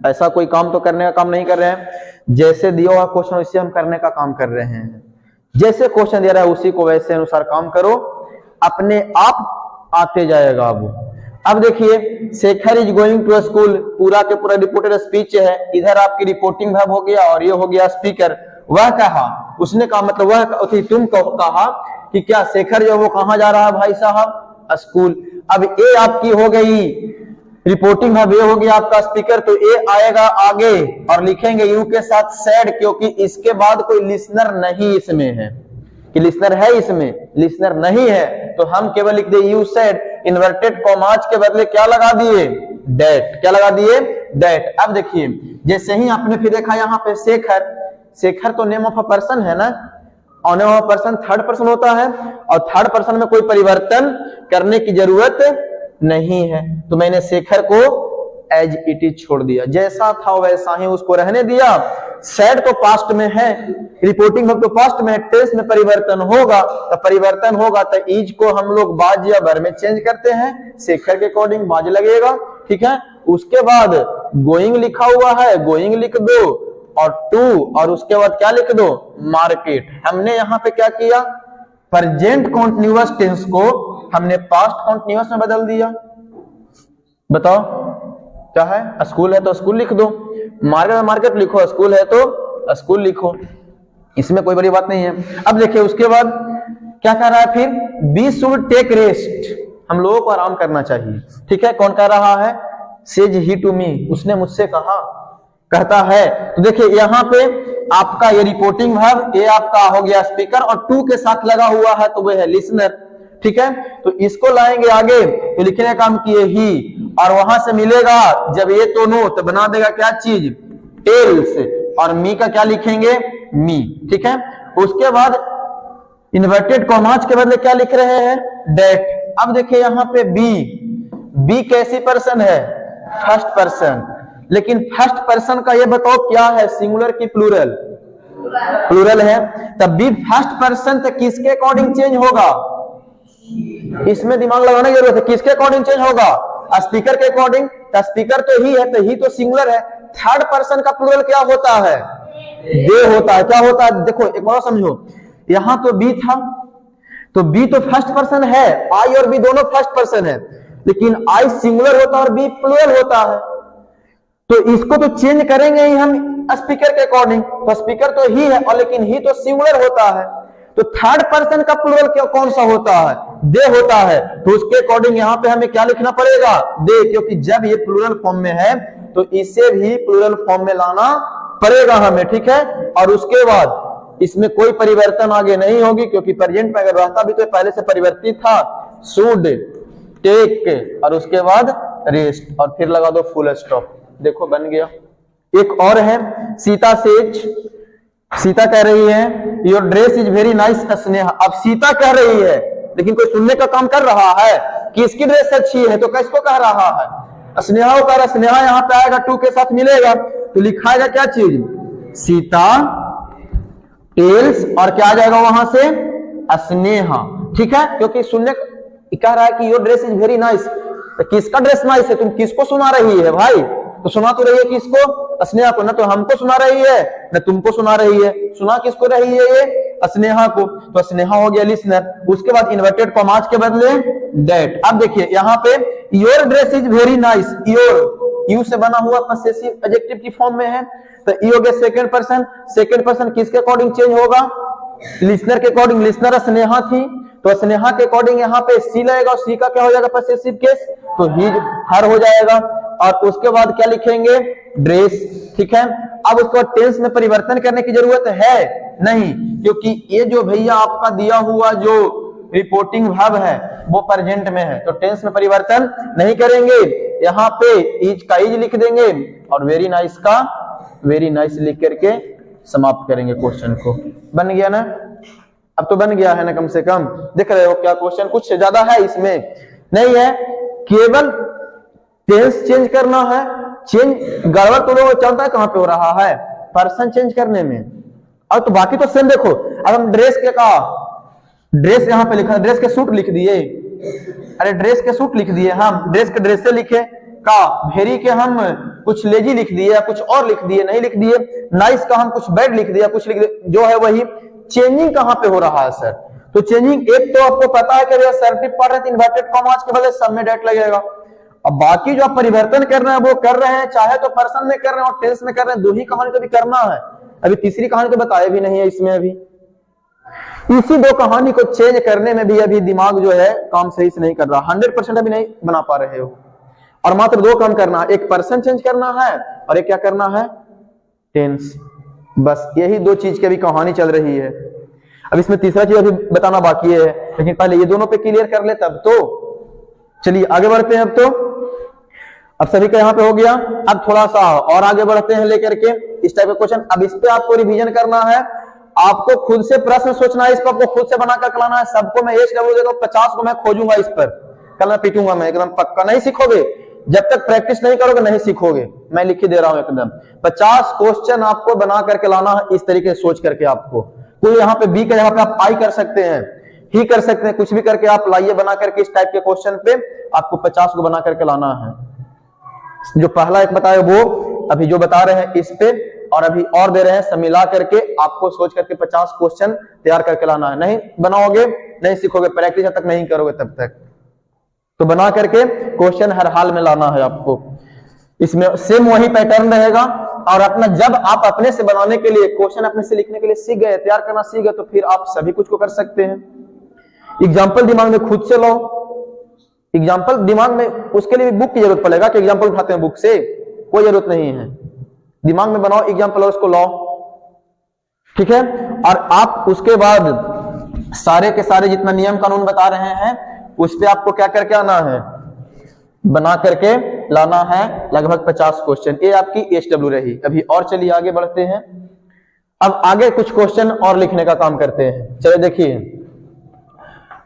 Speaker 1: ऐसा कोई काम तो करने का काम नहीं कर रहे हैं। जैसे दिया हुआ क्वेश्चन उसे हम करने का काम कर रहे हैं। जैसे क्वेश्चन दे रहा है उसी को वैसे अनुसार काम करो, अपने आप आते जाएगा। अब देखिए, Shekhar is going to school, पूरा के पूरा रिपोर्टेड स्पीच है। इधर आपकी रिपोर्टिंग वर्ब हो गया और ये हो गया स्पीकर। वह कहा, उसने कहा, मतलब वह तुम कहा कि क्या शेखर जो वो कहां जा रहा है भाई साहब? स्कूल। अब ए आपकी हो गई रिपोर्टिंग वर्ब, ये हो गया आपका स्पीकर, तो ए आएगा आगे और लिखेंगे यू के साथ सैड, क्योंकि इसके बाद कोई लिसनर नहीं इसमें है। कि लिसनर है इसमें? लिसनर नहीं है, तो हम केवल लिख दे यू सैड। इन्वर्टेड कॉमास के बदले क्या लगा दिए? डेट। क्या लगा दिए? डेट। अब देखिए, जैसे ही आपने फिर देखा यहाँ पे शेखर, शेखर तो नेम ऑफ अ पर्सन है ना, और name of a person third person होता है, और थर्ड पर्सन में कोई परिवर्तन करने की जरूरत नहीं है, तो मैंने शेखर को एज इट इज छोड़ दिया, जैसा था वैसा ही उसको रहने दिया। सैड तो पास्ट में है, रिपोर्टिंग वर्ब तो पास्ट में है, टेंस में परिवर्तन होगा, तो परिवर्तन होगा तो इज को हम लोग बाज या बर में चेंज करते हैं, शेखर के अकॉर्डिंग बाज लगेगा, ठीक है। उसके बाद गोइंग लिखा हुआ है, गोइंग लिख दो, और टू, और उसके बाद क्या लिख दो? मार्केट। हमने यहाँ पे क्या किया? प्रेजेंट कॉन्टिन्यूअस टेंस को हमने पास्ट कॉन्टिन्यूअस में बदल दिया। बताओ क्या है? स्कूल है तो स्कूल लिख दो, मार्केट में मार्केट लिखो, स्कूल है तो स्कूल लिखो, इसमें कोई बड़ी बात नहीं है। अब देखिए उसके बाद क्या कह रहा है फिर? वी शुड टेक रेस्ट, हम लोगों को आराम करना चाहिए, ठीक है। कौन कह रहा है? सेज ही टू मी, उसने मुझसे कहा, कहता है। तो देखिए यहाँ पे आपका ये रिपोर्टिंग वर्ब, ये आपका हो गया स्पीकर, और टू के साथ लगा हुआ है तो वो है लिसनर, ठीक है। तो इसको लाएंगे आगे, तो लिखने का काम किए ही, और वहां से मिलेगा जब ये तो नो, तो बना देगा क्या चीज? टेल्स, और मी का क्या लिखेंगे? मी, ठीक है। उसके बाद इन्वर्टेड कॉमास के बदले क्या लिख रहे हैं? डेट। अब देखिए यहाँ पे बी, बी कैसी पर्सन है? First person. लेकिन फर्स्ट पर्सन का ये बताओ क्या है, सिंगुलर की प्लूरल? प्लूरल है, तब बी फर्स्ट पर्सन तो किसके अकॉर्डिंग चेंज होगा? इसमें दिमाग लगाने की जरूरत है, किसके अकॉर्डिंग चेंज होगा? स्पीकर के अकॉर्डिंग। स्पीकर तो ही है, तो ही तो सिंगुलर है। थर्ड पर्सन का प्लूरल क्या होता है? दे होता है। क्या होता है? देखो एक बार समझो, यहां तो बी था, तो बी तो फर्स्ट पर्सन है, आई और बी दोनों फर्स्ट पर्सन है, लेकिन आई सिंगुलर होता है और बी प्लूरल होता है, तो इसको तो चेंज करेंगे ही हम स्पीकर के अकॉर्डिंग। तो स्पीकर तो ही है, और लेकिन ही तो सिंगुलर होता है, तो थर्ड पर्सन का प्लूरल क्या कौन सा होता है? दे होता है, तो उसके अकॉर्डिंग यहाँ पे हमें क्या लिखना पड़ेगा? दे, क्योंकि जब ये प्लूरल फॉर्म में है तो इसे भी प्लूरल फॉर्म में लाना पड़ेगा हमें, ठीक है। और उसके बाद इसमें कोई परिवर्तन आगे नहीं होगी, क्योंकि प्रेजेंट में अगर रहता भी तो पहले से परिवर्तित था। शुड टेक, और उसके बाद रेस्ट, और फिर लगा दो फुल स्टॉप। देखो बन गया। एक और है, सीता सेज, सीता कह रही है your dress is very nice Sneha. अब सीता कह रही है, लेकिन कोई सुनने का काम कर रहा है कि इसकी ड्रेस अच्छी है, तो किसको कह रहा है? स्नेहा को कह रहा है। स्नेहा यहाँ पे आएगा, टू के साथ मिलेगा, तो लिखाएगा क्या चीज? सीता टेल्स, और क्या आ जाएगा वहां से? स्नेहा, ठीक है। क्योंकि सुनने कह रहा है कि your dress is very nice, तो किसका ड्रेस नाइस है? तुम किसको सुना रही है भाई? तो सुना तो रही है किसको? स्नेहा को। ना तो हमको सुना रही है ना तुमको सुना रही है, सुना किसको रही है? ये स्नेहा को। तो स्नेहा हो गया लिसनर। उसके बाद इन्वर्टेड कॉमास के बदले डेट। अब देखिए यहाँ पे your dress is very nice, your you से बना हुआ पसेसिव एडजेक्टिव की फॉर्म में है, तो ई हो गया सेकंड पर्सन। सेकंड पर्सन किसके अकॉर्डिंग चेंज होगा? लिसनर के अकॉर्डिंग। लिसनर स्नेहा थी, तो स्नेहा के अकॉर्डिंग यहाँ पे सी लगेगा, और सी का क्या हो जाएगा पसेसिव केस, तो ही हर हो जाएगा। और उसके बाद क्या लिखेंगे? ड्रेस। ठीक है, अब उसके बाद टेंस में परिवर्तन करने की जरूरत है नहीं, क्योंकि ये जो भैया आपका दिया हुआ जो रिपोर्टिंग वर्ब है वो प्रेजेंट में है, तो टेंस में परिवर्तन नहीं करेंगे। यहाँ पे इज का इज लिख देंगे और वेरी नाइस का वेरी नाइस लिख करके समाप्त करेंगे क्वेश्चन को। बन गया ना? अब तो बन गया है ना, कम से कम देख रहे हो क्या क्वेश्चन कुछ ज्यादा है इसमें नहीं है, केवल टेंस चेंज करना है। चेंज गड़बड़ तो लोग चलता है कहां पे हो रहा है? पर्सन चेंज करने में। अब तो बाकी तो सेम देखो, अब हम ड्रेस के का ड्रेस यहाँ पे लिखा, ड्रेस के सूट लिख दिए, अरे ड्रेस के सूट लिख दिए, हम ड्रेस के ड्रेस से लिखे का, भेरी के हम कुछ लेजी लिख दिए या कुछ और लिख दिए, नहीं लिख दिए। नाइस का हम कुछ बैड लिख दिया, कुछ लिख दिए, जो है वही। चेंजिंग कहां पे हो रहा है सर? तो चेंजिंग एक तो आपको पता है कि असर्टिव पढ़ रहे थे, इन्वर्टेड कॉमास के बदले सब में डेट लगेगा। अब बाकी जो आप परिवर्तन कर रहे हैं वो कर रहे हैं, चाहे तो पर्सन में कर रहे हैं और टेंस में कर रहे हैं, दो ही कहानी तो भी करना है। अभी तीसरी कहानी तो बताया भी नहीं है इसमें। अभी इसी दो कहानी को चेंज करने में भी अभी दिमाग जो है काम सही से नहीं कर रहा, 100% अभी नहीं बना पा रहे हो। और मात्र दो काम करना है, एक पर्सन चेंज करना है और एक क्या करना है? टेंस। बस यही दो चीज की अभी कहानी चल रही है। अब इसमें तीसरा चीज अभी बताना बाकी है, लेकिन पहले ये दोनों पे क्लियर कर ले तब तो। चलिए आगे बढ़ते हैं। अब सभी का यहाँ पे हो गया। अब थोड़ा सा और आगे बढ़ते हैं लेकर के इस टाइप का क्वेश्चन। अब इस पे आपको रिवीजन करना है, आपको खुद से प्रश्न सोचना है, इसको आपको खुद से बनाकर लाना है। सबको मैं एज डब्ल्यू देता हूँ, 50 को मैं खोजूंगा इस पर, कल मैं पीटूंगा मैं एकदम पक्का। नहीं सीखोगे जब तक प्रैक्टिस नहीं करोगे, नहीं सीखोगे, मैं लिख के दे रहा हूं एकदम। 50 क्वेश्चन आपको बना करके लाना है, इस तरीके से सोच करके। आपको कोई यहाँ पे बी का यहाँ पे आप आई कर सकते हैं, ही कर सकते हैं, कुछ भी करके आप लाइए बना करके इस टाइप के क्वेश्चन पे आपको 50 को बना करके लाना है। जो पहला एक बताए वो अभी जो बता रहे हैं इस पे, और अभी और दे रहे हैं, सब मिला करके आपको सोच करके 50 क्वेश्चन तैयार करके लाना है। नहीं बनाओगे नहीं सीखोगे, प्रैक्टिस जब तक नहीं करोगे तब तक। तो बना करके क्वेश्चन हर हाल में लाना है आपको। इसमें सेम वही पैटर्न रहेगा। और अपना जब आप अपने से बनाने के लिए, क्वेश्चन अपने से लिखने के लिए सीख गए, तैयार करना सीख गए, तो फिर आप सभी कुछ को कर सकते हैं। एग्जाम्पल दिमाग में खुद से लो। एग्जाम्पल दिमाग में उसके लिए बुक की जरूरत पड़ेगा कि एग्जाम्पल उठाते हैं बुक से, कोई जरूरत नहीं है। दिमाग में बनाओ एग्जाम्पल और उसको लाओ, ठीक है। और आप उसके बाद सारे के सारे जितना नियम कानून बता रहे हैं उस पे आपको क्या करके आना है, बना करके लाना है लगभग 50 क्वेश्चन। ये आपकी एचडब्ल्यू रही। अभी और चलिए आगे बढ़ते हैं। अब आगे कुछ क्वेश्चन और लिखने का काम करते हैं। चलिए देखिए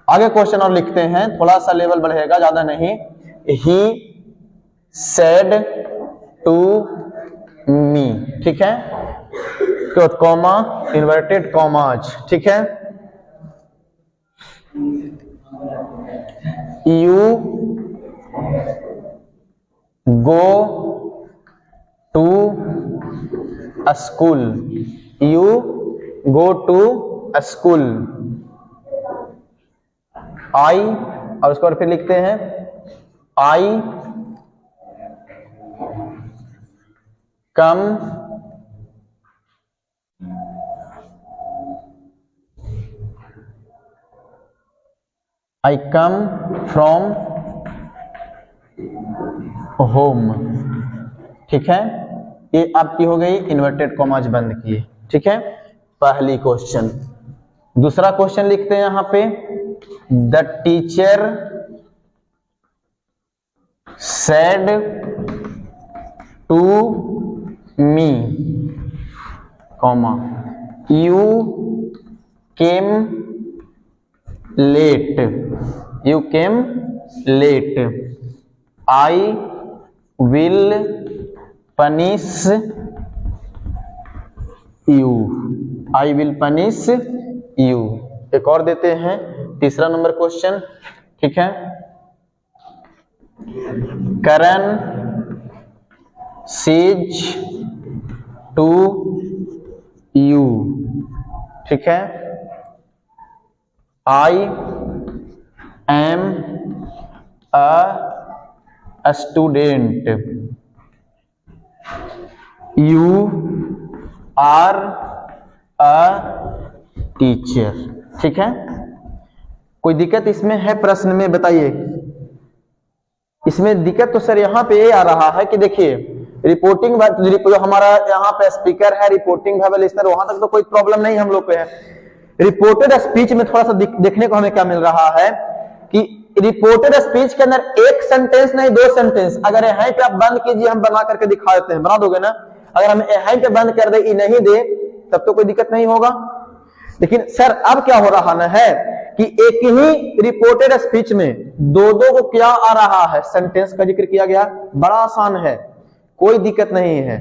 Speaker 1: आगे क्वेश्चन और लिखते हैं, थोड़ा सा लेवल बढ़ेगा, ज्यादा नहीं। ही सेड टू मी, ठीक है, तो कॉमा इन्वर्टेड कॉमाज, ठीक है। You go to a school, you go to a school. I, और उसको और फिर लिखते हैं आई कम I come from home, ठीक है। ये आपकी हो गई इन्वर्टेड कॉमाज बंद किए, ठीक है, पहली क्वेश्चन। दूसरा क्वेश्चन लिखते हैं यहां पे, the teacher said to me, comma, you came late, you came late, I will punish you, I will punish you। एक और देते हैं, तीसरा नंबर क्वेश्चन, ठीक है। करण sees to you, ठीक है। I am a student, you are a teacher. ठीक है, कोई दिक्कत इसमें है प्रश्न में बताइए। इसमें दिक्कत तो सर यहाँ पे ये आ रहा है कि देखिए रिपोर्टिंग जो हमारा यहाँ पे स्पीकर है, रिपोर्टिंग वर्ब लिसनर, वहां तक तो कोई प्रॉब्लम नहीं हम लोग पे है। रिपोर्टेड स्पीच में थोड़ा सा देखने को हमें क्या मिल रहा है कि रिपोर्टेड स्पीच के अंदर एक सेंटेंस नहीं 2 सेंटेंस, अगर यहीं पे आप बंद कीजिए, हम बना करके दिखा देते हैं, बना दोगे ना? अगर हम यहीं पे बंद कर दे, नहीं दे, तब तो कोई दिक्कत नहीं होगा। लेकिन सर अब क्या हो रहा है कि एक ही रिपोर्टेड स्पीच में दो को क्या आ रहा है, सेंटेंस का जिक्र किया गया। बड़ा आसान है, कोई दिक्कत नहीं है।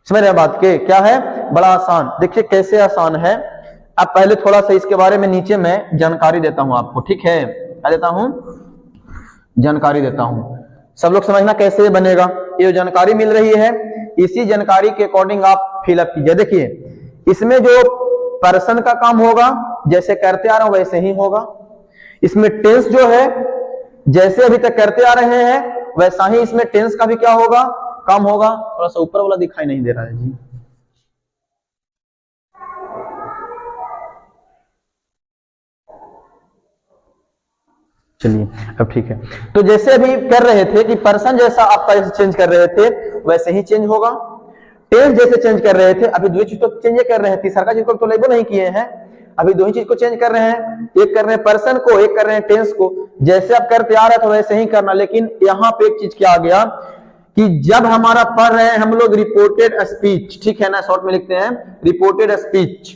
Speaker 1: समझ रहे बात के? क्या है? बड़ा आसान। देखिए कैसे आसान है। अब पहले थोड़ा सा इसके बारे में नीचे मैं जानकारी देता हूं आपको। ठीक है, क्या देता हूं? जानकारी देता हूं। सब लोग समझना कैसे बनेगा। ये जानकारी मिल रही है, इसी जानकारी के अकॉर्डिंग आप फिलअप कीजिए। देखिए इसमें जो पर्सन का काम होगा जैसे करते आ रहे हो वैसे ही होगा। इसमें टेंस जो है जैसे अभी तक करते आ रहे हैं वैसा ही इसमें टेंस का भी क्या होगा, काम होगा। थोड़ा सा ऊपर वाला दिखाई नहीं दे रहा है जी। चलिए अब ठीक है। तो जैसे अभी कर रहे थे कि पर्सन जैसा आपका चेंज कर रहे थे वैसे ही चेंज होगा। टेंस जैसे चेंज कर रहे थे, अभी दो चीज तो चेंज कर रहे हैं, तीसरा का चीज को तो लेबल नहीं किए हैं, अभी दो ही चीज को चेंज कर रहे हैं। एक कर रहे हैं पर्सन को, एक कर रहे हैं टेंस को। जैसे आप करते आ रहे थे वैसे ही करना। लेकिन यहां पे एक चीज क्या आ गया कि जब हमारा पढ़ रहे हैं हम लोग रिपोर्टेड स्पीच, ठीक है ना, शॉर्ट में लिखते हैं रिपोर्टेड स्पीच।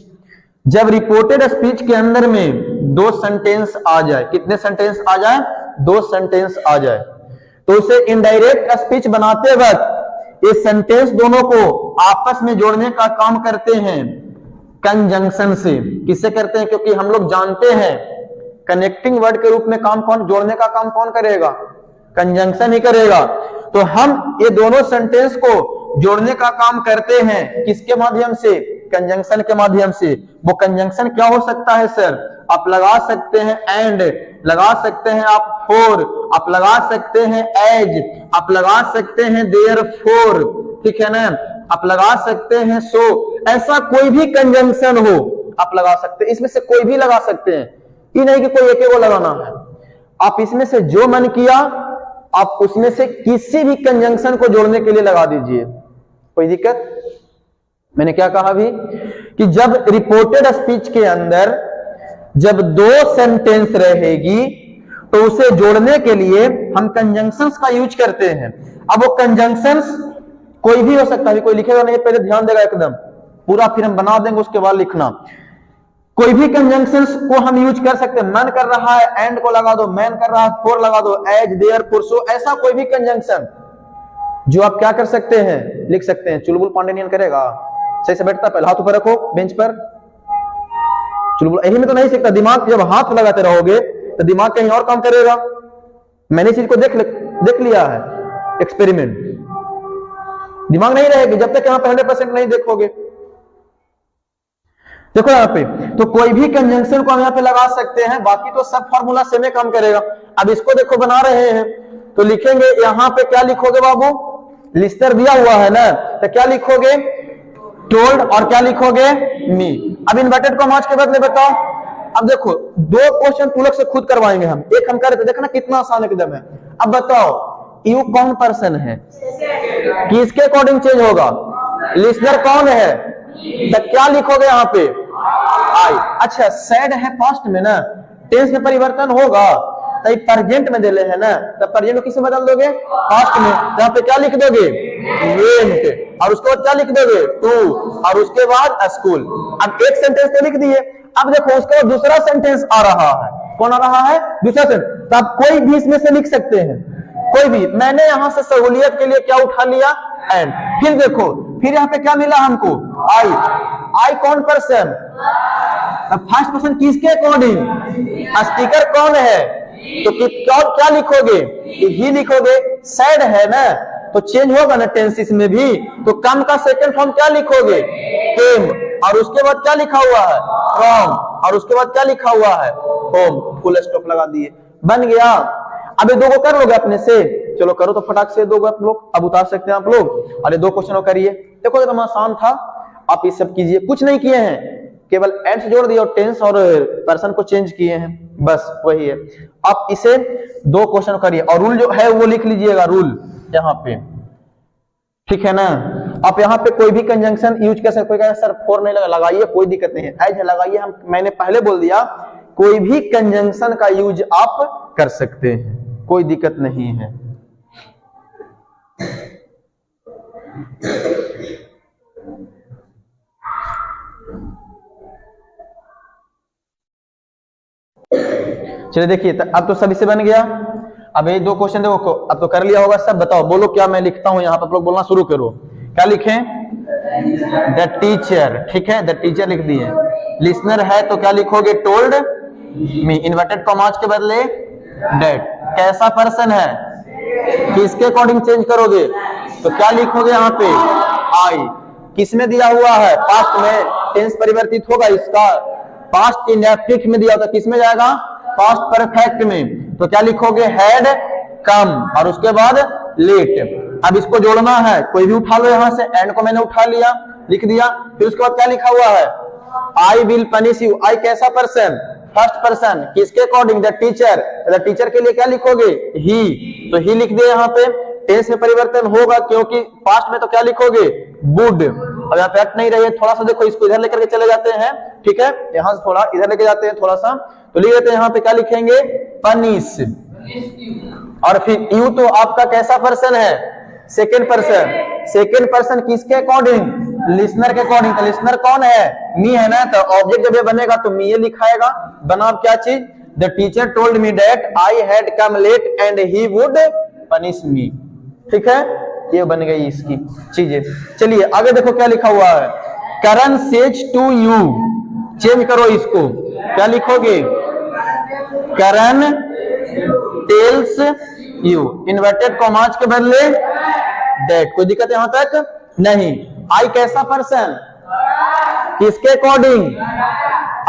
Speaker 1: जब रिपोर्टेड स्पीच के अंदर में 2 सेंटेंस आ जाए, कितने सेंटेंस आ जाए? 2 सेंटेंस आ जाए, तो उसे इनडायरेक्ट स्पीच बनाते वक्त ये सेंटेंस दोनों को आपस में जोड़ने का काम करते हैं कंजंक्शन से। किससे करते हैं? क्योंकि हम लोग जानते हैं कनेक्टिंग वर्ड के रूप में काम कौन, जोड़ने का काम कौन करेगा? कंजंक्शन ही करेगा। तो हम ये दोनों सेंटेंस को जोड़ने का काम करते हैं किसके माध्यम से? कंजंक्शन के माध्यम से। वो कंजंक्शन क्या हो सकता है सर? आप लगा सकते हैं एंड, लगा सकते हैं आप फॉर, आप लगा सकते हैं एज, आप लगा सकते हैं देयरफॉर, ठीक है ना, आप लगा सकते हैं सो। ऐसा कोई भी कंजंक्शन हो आप लगा सकते हैं, इसमें से कोई भी लगा सकते हैं, ये नहीं कि कोई एक को लगाना है। आप इसमें से जो मन किया आप उसमें से किसी भी कंजंक्शन को जोड़ने के लिए लगा दीजिए, कोई दिक्कत। मैंने क्या कहा अभी कि जब रिपोर्टेड स्पीच के अंदर जब 2 सेंटेंस रहेगी तो उसे जोड़ने के लिए हम कंजंक्शंस का यूज करते हैं। अब वो कंजंक्शंस कोई भी हो सकता है, कोई लिखेगा नहीं, पहले ध्यान देगा एकदम पूरा, फिर हम बना देंगे उसके बाद लिखना। कोई भी कंजंक्शंस को हम यूज कर सकते हैं। मन कर रहा है एंड को लगा दो, मैन कर रहा है फॉर लगा दो, एज देयरफॉर सो, ऐसा कोई भी कंजंक्शन जो आप क्या कर सकते हैं, लिख सकते हैं। चुलबुल पांडेनियन करेगा, सही से बैठता, पहले हाथ ऊपर रखो बेंच पर। चुलबुल यही में तो नहीं सीखता, दिमाग जब हाथ लगाते रहोगे तो दिमाग कहीं और काम करेगा। मैंने चीज को देख लिया है, एक्सपेरिमेंट। दिमाग नहीं रहेगी जब तक यहाँ पे 100% नहीं देखोगे। देखो यहाँ पे तो कोई भी कंजंक्शन को हम यहाँ पे लगा सकते हैं, बाकी तो सब फॉर्मूला सेम ही काम करेगा। अब इसको देखो बना रहे हैं तो लिखेंगे यहाँ पे क्या लिखोगे बाबू? लिस्टर दिया हुआ है ना, तो क्या लिखोगे? टोल्ड, और क्या लिखोगे? मी। अब इन्वर्टेड कॉमास के बदले बताओ। अब देखो 2 क्वेश्चन तू लोग से खुद करवाएंगे हम, एक हम करे तो देखना कितना आसान एकदम है। अब बताओ यू कौन पर्सन है, किसके अकॉर्डिंग चेंज होगा? लिस्नर कौन है, तो क्या लिखोगे यहाँ पे? आई। अच्छा सैड है पास्ट में ना, टेंस में परिवर्तन होगा तो प्रेजेंट में दिले है ना, तो प्रेजेंट को किसमें बदल दोगे? पास्ट में। तो यहाँ पे क्या लिख दोगे? वेंट, और उसके बाद क्या लिख दोगे? टू, और उसके बाद स्कूल। अब एक सेंटेंस तो लिख दिए, अब देखो उसके बाद दूसरा सेंटेंस आ रहा है। कौन आ रहा है? दूसरा सेंटेंस। तो आप कोई भी इसमें से लिख सकते हैं, कोई भी। मैंने यहां से सहूलियत के लिए क्या उठा लिया? एंड। फिर देखो फिर यहाँ पे क्या मिला हमको? आई। आई कौन पर्सन? फर्स्ट पर्सन किसके अकॉर्डिंग? स्पीकर कौन है? तो क्या लिखोगे? ही लिखोगे। सैड है ना तो चेंज होगा ना टेंस इसमें भी, तो कम का सेकंड फॉर्म क्या लिखोगे? केम, और उसके बाद क्या लिखा हुआ है? फ्रॉम, और उसके बाद क्या लिखा हुआ है? होम। फुल स्टॉप लगा दिए, बन गया। अब ये 2 को कर लोगे अपने से, चलो करो तो फटाक से दो आप लोग, अब उतार सकते हैं आप लोग। अरे 2 क्वेश्चन करिए, देखो एकदम आसान था। आप ये सब कीजिए, कुछ नहीं किए हैं, केवल एंड से जोड़ दिया और टेंस और पर्सन को चेंज किए हैं, बस वही है। आप इसे 2 क्वेश्चन करिए और रूल जो है वो लिख लीजिएगा, रूल यहाँ पे, ठीक है ना। आप यहाँ पे कोई भी कंजंक्शन यूज कर सकते, कोई कहे सर 4 नहीं लगाइए, कोई दिक्कत नहीं है, ऐसे लगाइए। हम मैंने पहले बोल दिया कोई भी कंजंक्शन का यूज आप कर सकते हैं, कोई दिक्कत नहीं है। चलिए देखिए, अब तो सभी से बन गया। अब ये 2 क्वेश्चन देखो, अब तो कर लिया होगा सब। बताओ, बोलो क्या मैं लिखता हूं यहाँ पर, आप लोग बोलना शुरू करो। क्या लिखें? द टीचर, ठीक है, द टीचर लिख दिए। लिसनर है तो क्या लिखोगे? टोल्ड मी, इन्वर्टेड कॉमास के बदले डेट। कैसा पर्सन है, किसके अकॉर्डिंग चेंज करोगे? तो क्या लिखोगे यहाँ पे? आई। किसमें दिया हुआ है? पास्ट में, टेंस परिवर्तित होगा इसका। पास्ट इंडेफिनिट में दिया होता, किसमें जाएगा? पास्ट परफेक्ट में। तो क्या लिखोगे? हैड कम, और उसके बाद लेट। अब इसको जोड़ना है, कोई भी उठा लो यहाँ से, एंड को मैंने उठा लिया, लिख दिया। फिर उसके बाद क्या लिखा हुआ है? I will punish you. I कैसा पर्सन? फर्स्ट पर्सन, किसके according? The teacher. The teacher के लिए क्या लिखोगे? ही। तो ही लिख दिया यहाँ पे। टेंस में परिवर्तन होगा क्योंकि पास्ट में, तो क्या लिखोगे? वुड। अब यहाँ पे हट नहीं रही है, थोड़ा सा देखो, इसको इधर लेकर के चले जाते हैं, ठीक है, यहाँ से थोड़ा इधर लेके जाते हैं थोड़ा सा, तो लिख देते हैं यहाँ पे, क्या लिखेंगे? पनिश। और फिर यू तो आपका कैसा पर्सन है? Second person. सेकेंड पर्सन किसके अकॉर्डिंग? लिसनर के अकॉर्डिंग। तो लिसनर कौन है? मी है ना, तो ऑब्जेक्ट जब ये बनेगा तो मी ये लिखाएगा। बना क्या चीज? The teacher told me that I had come late and he would punish me, ठीक है, ये बन गई इसकी चीजें। चलिए आगे देखो क्या लिखा हुआ है। करण सेज टू यू, चेंज करो इसको, क्या लिखोगे? करण टेल्स यू, इन्वर्टेड कॉमास के बदले दैट। कोई दिक्कत यहां तक नहीं। आई कैसा पर्सन? किसके अकॉर्डिंग?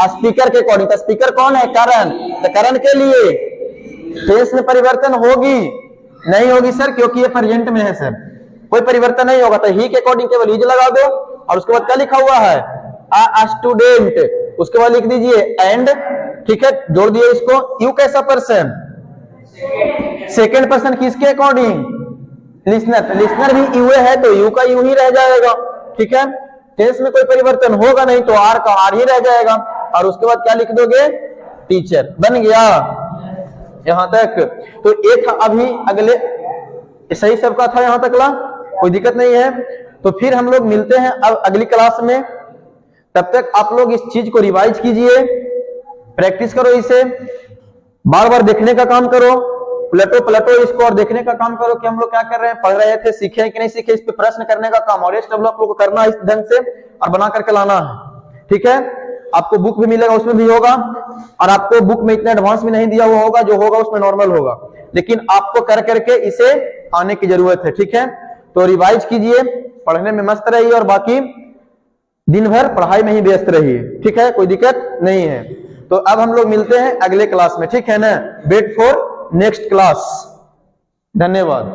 Speaker 1: स्पीकर के अकॉर्डिंग। तो स्पीकर कौन है? करण। तो करण के लिए टेंस में परिवर्तन होगी? नहीं होगी सर, क्योंकि ये प्रेजेंट में है सर, कोई परिवर्तन नहीं होगा। तो ही के अकॉर्डिंग केवल इज लगा दो, और उसके बाद क्या लिखा हुआ है? A student. उसके बाद लिख दीजिए एंड, ठीक है, जोड़ दिए इसको। यू कैसा पर्सन? सेकेंड पर्सन, किसके अकॉर्डिंग? लिसनर। लिसनर भी यू है तो यू का यू ही रह जाएगा, ठीक है। टेंस में कोई परिवर्तन होगा नहीं तो आर का आर ही रह जाएगा, और उसके बाद क्या लिख दोगे? टीचर। बन गया यहां तक। तो एक अभी अगले सही सबका था यहां तक ला, कोई दिक्कत नहीं है। तो फिर हम लोग मिलते हैं अब अगली क्लास में। तब तक आप लोग इस चीज को रिवाइज कीजिए, प्रैक्टिस करो, इसे बार बार देखने का काम करो, पलटो इसको और देखने का काम करो कि हम लोग क्या कर रहे हैं, पढ़ रहे थे, सीखे कि नहीं सीखे, इस पे प्रश्न करने का काम। और ये सब आप लोग को करना है इस ढंग से और बना करके लाना है, ठीक है। आपको बुक भी मिलेगा, उसमें भी होगा, और आपको बुक में इतना एडवांस भी नहीं दिया हुआ होगा, जो होगा उसमें नॉर्मल होगा, लेकिन आपको कर करके इसे आने की जरूरत है, ठीक है। तो रिवाइज कीजिए, पढ़ने में मस्त रहिए, और बाकी दिन भर पढ़ाई में ही व्यस्त रहिए, ठीक है, कोई दिक्कत नहीं है। तो अब हम लोग मिलते हैं अगले क्लास में, ठीक है ना। Wait for next class. धन्यवाद।